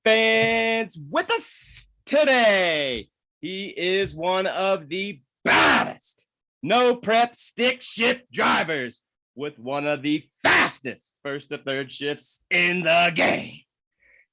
fans with us today. He is one of the baddest no prep stick shift drivers with one of the fastest first to third shifts in the game.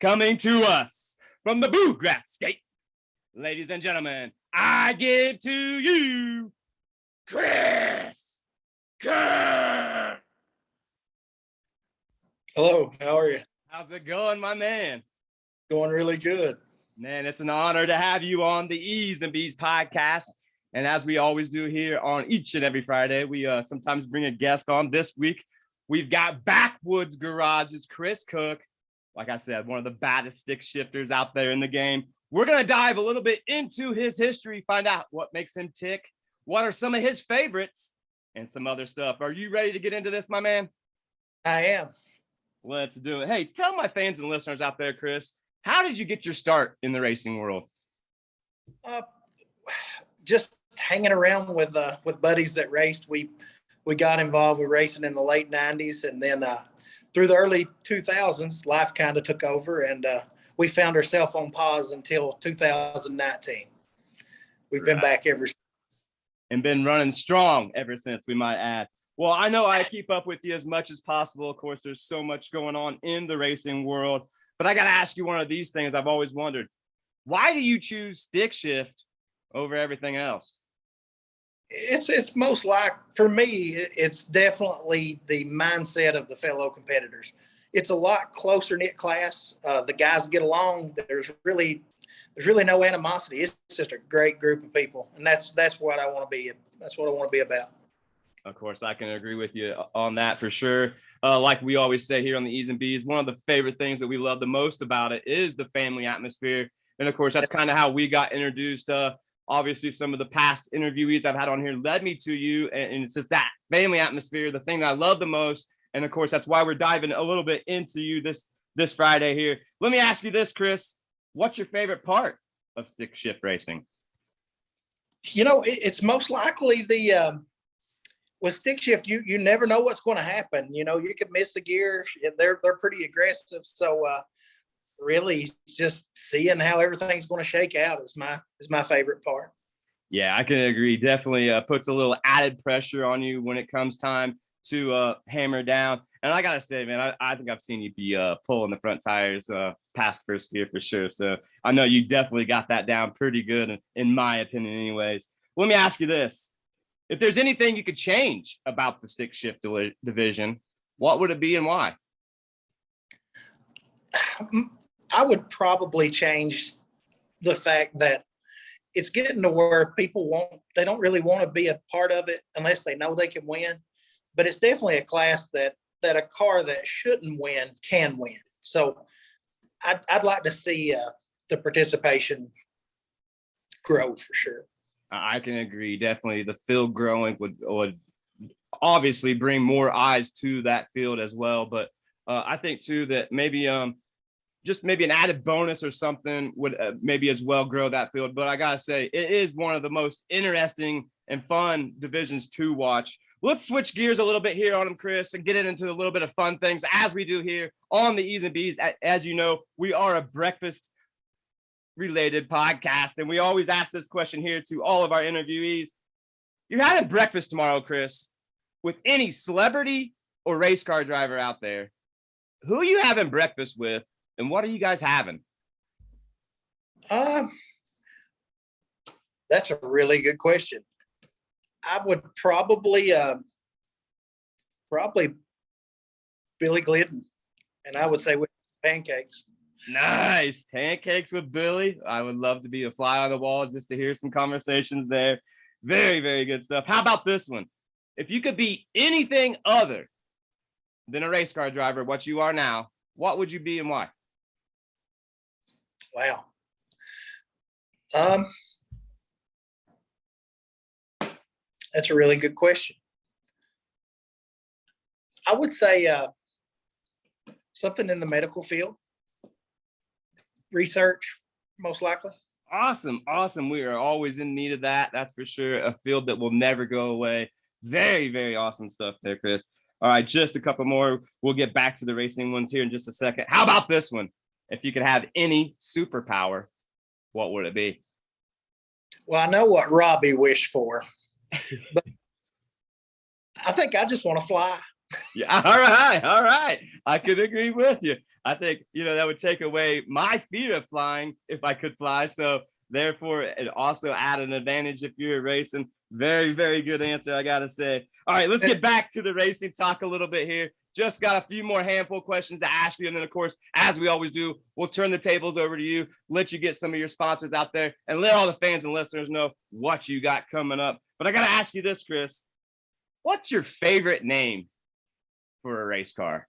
Coming to us from the Bluegrass State, ladies and gentlemen, I give to you Chris Kerr. Hello, how are you? How's it going, my man? Going really good. Man, it's an honor to have you on the E's and B's podcast. And as we always do here on each and every Friday, we sometimes bring a guest on. This week, we've got Backwoods Garage's Chris Cook. Like I said, one of the baddest stick shifters out there in the game. We're going to dive a little bit into his history, find out what makes him tick, what are some of his favorites, and some other stuff. Are you ready to get into this, my man? I am. Let's do it. Hey, tell my fans and listeners out there, Chris, how did you get your start in the racing world? Just hanging around with buddies that raced. We got involved with racing in the late 90s, and then through the early 2000s, life kind of took over, and we found ourselves on pause until 2019. We've been back ever since. And been running strong ever since, we might add. Well, I know I keep up with you as much as possible. Of course, there's so much going on in the racing world. But I got to ask you one of these things I've always wondered. Why do you choose stick shift over everything else? It's most like, for me, it's definitely the mindset of the fellow competitors. It's a lot closer knit class. The guys get along. There's really no animosity. It's just a great group of people, and that's what I want to be. That's what I want to be about. Of course, I can agree with you on that for sure. Like we always say here on the E's and B's, one of the favorite things that we love the most about it is the family atmosphere. And of course, that's kind of how we got introduced. Obviously, some of the past interviewees I've had on here led me to you. And it's just that family atmosphere, the thing that I love the most. And of course, that's why we're diving a little bit into you this Friday here. Let me ask you this, Chris. What's your favorite part of stick shift racing? You know, it's most likely with stick shift, you never know what's going to happen. You know, you could miss a gear. They're pretty aggressive. So really just seeing how everything's going to shake out is my favorite part. Yeah, I can agree. Definitely puts a little added pressure on you when it comes time to hammer down. And I got to say, man, I think I've seen you be pulling the front tires past first gear for sure. So I know you definitely got that down pretty good, in my opinion anyways. Let me ask you this. If there's anything you could change about the stick shift division, what would it be and why? I would probably change the fact that it's getting to where they don't really want to be a part of it unless they know they can win. But it's definitely a class that a car that shouldn't win can win. So I'd like to see the participation grow for sure. I can agree. Definitely the field growing would obviously bring more eyes to that field as well. But I think too that maybe just maybe an added bonus or something would maybe as well grow that field. But I got to say, it is one of the most interesting and fun divisions to watch. Let's switch gears a little bit here on them, Chris, and get into a little bit of fun things as we do here on the E's and B's. As you know, we are a breakfast related podcast, and we always ask this question here to all of our interviewees. You're having breakfast tomorrow, Chris, with any celebrity or race car driver out there. Who are you having breakfast with, and what are you guys having? That's a really good question. I would probably Billy Glidden, and I would say with pancakes. Nice. Pancakes with Billy. I would love to be a fly on the wall just to hear some conversations there. Very, very good stuff. How about this one? If you could be anything other than a race car driver, what you are now, what would you be and why? Wow. That's a really good question. I would say something in the medical field. Research, most likely. Awesome. We are always in need of that. That's for sure. A field that will never go away. Very, very awesome stuff there, Chris. All right, just a couple more. We'll get back to the racing ones here in just a second. How about this one? if you could have any superpower, what would it be? Well, I know what Robbie wished for, but I think I just want to fly. Yeah, all right. I could agree with you. I think, that would take away my fear of flying if I could fly. So therefore, it also add an advantage if you're racing. Very, very good answer, I gotta say. All right, let's get back to the racing talk a little bit here. Just got a few more handful questions to ask you. And then, of course, as we always do, we'll turn the tables over to you, let you get some of your sponsors out there, and let all the fans and listeners know what you got coming up. But I gotta ask you this, Chris. What's your favorite name for a race car?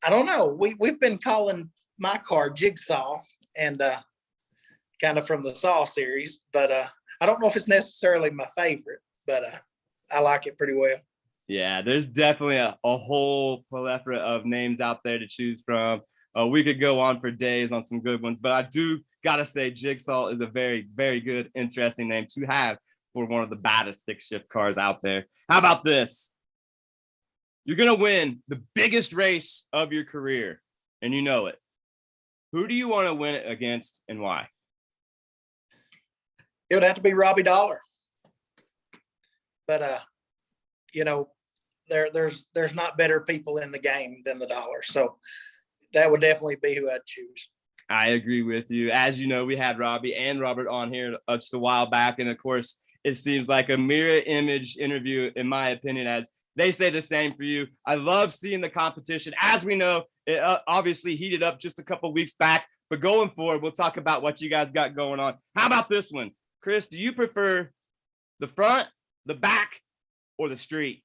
I don't know. We've been calling my car Jigsaw, and kind of from the Saw series, but I don't know if it's necessarily my favorite, but I like it pretty well. Yeah, there's definitely a whole plethora of names out there to choose from. We could go on for days on some good ones, but I do gotta say Jigsaw is a very, very good, interesting name to have for one of the baddest stick shift cars out there. How about this? You're gonna win the biggest race of your career, and you know it. Who do you want to win it against, and why? It would have to be Robbie Dollar, but there's not better people in the game than the Dollar, so that would definitely be who I'd choose. I agree with you. As you know, we had Robbie and Robert on here just a while back, and of course, it seems like a mirror image interview, in my opinion, as they say the same for you. I love seeing the competition. As we know, it obviously heated up just a couple weeks back, but going forward, we'll talk about what you guys got going on. How about this one? Chris, do you prefer the front, the back, or the street?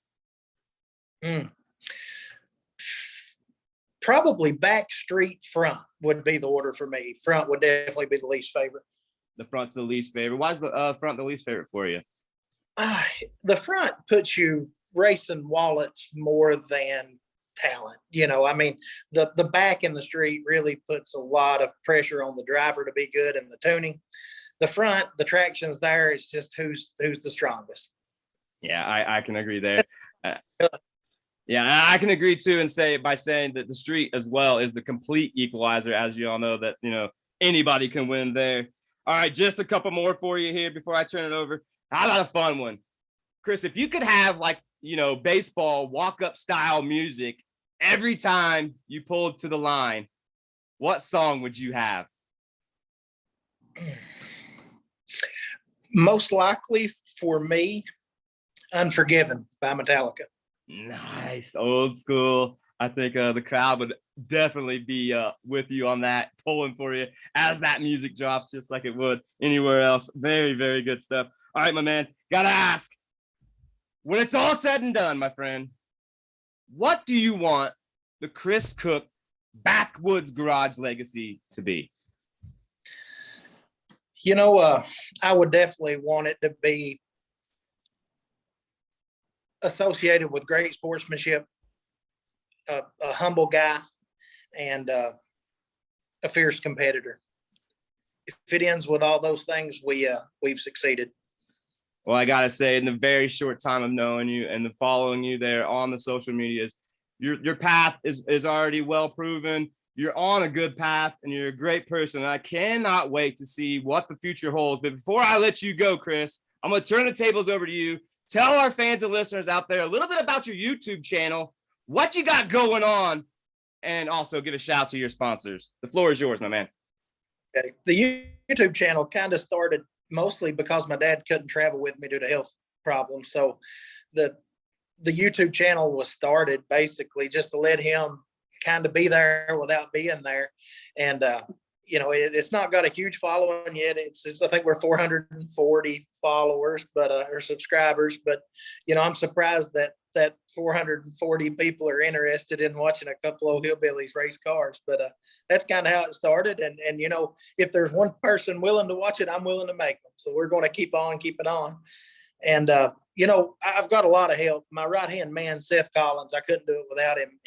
Probably back, street, front would be the order for me. Front would definitely be the least favorite. The front's the least favorite. Why is the front the least favorite for you? The front puts you racing wallets more than talent. I mean, the back in the street really puts a lot of pressure on the driver to be good in the tuning. The front, the traction's there. It's just who's the strongest. Yeah, I can agree there. Yeah, I can agree too, and saying that the street as well is the complete equalizer, as you all know that anybody can win there. All right, just a couple more for you here before I turn it over. How about a fun one, Chris? If you could have baseball walk-up style music every time you pulled to the line, what song would you have? Most likely for me, Unforgiven by Metallica. Nice, old school. I think the crowd would definitely be with you on that, pulling for you as that music drops, just like it would anywhere else. Very, very good stuff. All right, my man, gotta ask, when it's all said and done, my friend, what do you want the Chris Cook Backwoods Garage legacy to be? I would definitely want it to be associated with great sportsmanship, a humble guy, and a fierce competitor. If it ends with all those things, we've succeeded. Well, I gotta say, in the very short time of knowing you and the following you there on the social medias, your path is already well proven. You're on a good path, and you're a great person. And I cannot wait to see what the future holds. But before I let you go, Chris, I'm gonna turn the tables over to you. Tell our fans and listeners out there a little bit about your YouTube channel, what you got going on, and also give a shout out to your sponsors. The floor is yours, my man. Okay. The YouTube channel kind of started mostly because my dad couldn't travel with me due to health problems. So the YouTube channel was started basically just to let him kind of be there without being there. And, it's not got a huge following yet. It's I think we're 440 followers, or subscribers, but, I'm surprised that 440 people are interested in watching a couple of hillbillies race cars, but that's kind of how it started. And if there's one person willing to watch it, I'm willing to make them. So we're going to keep it on. And, I've got a lot of help. My right-hand man, Seth Collins, I couldn't do it without him.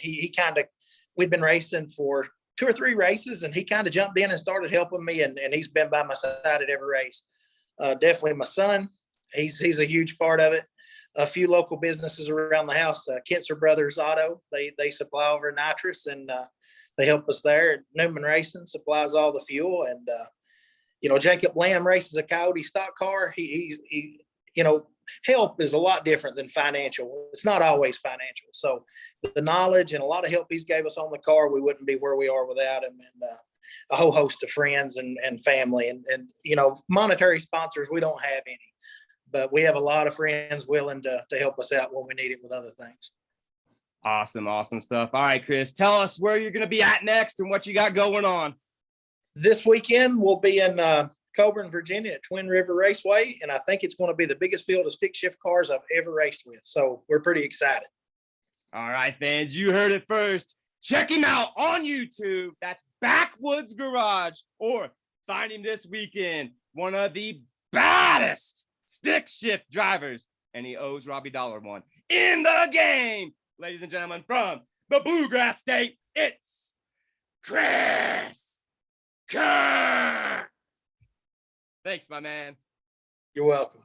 We'd been racing for 2 or 3 races, and he kind of jumped in and started helping me, and he's been by my side at every race. Definitely my son. He's a huge part of it. a few local businesses around the house. Kentzer Brothers Auto, they supply over nitrous, and they help us there. Newman Racing supplies all the fuel, and Jacob Lamb races a Coyote stock car. He help is a lot different than financial. It's not always financial. So the knowledge and a lot of help he's gave us on the car, we wouldn't be where we are without him. And a whole host of friends and family and monetary sponsors. We don't have any, but we have a lot of friends willing to help us out when we need it with other things. Awesome stuff. All right, Chris, tell us where you're going to be at next and what you got going on. This weekend, we'll be in Coburn, Virginia at Twin River Raceway, and I think it's going to be the biggest field of stick shift cars I've ever raced with. So we're pretty excited. All right, fans, you heard it first. Check him out on YouTube. That's Backwoods Garage, or find him this weekend. One of the baddest stick shift drivers, and he owes Robbie Dollar one in the game. Ladies and gentlemen, from the Bluegrass State, it's Chris Kerr. Thanks, my man. You're welcome.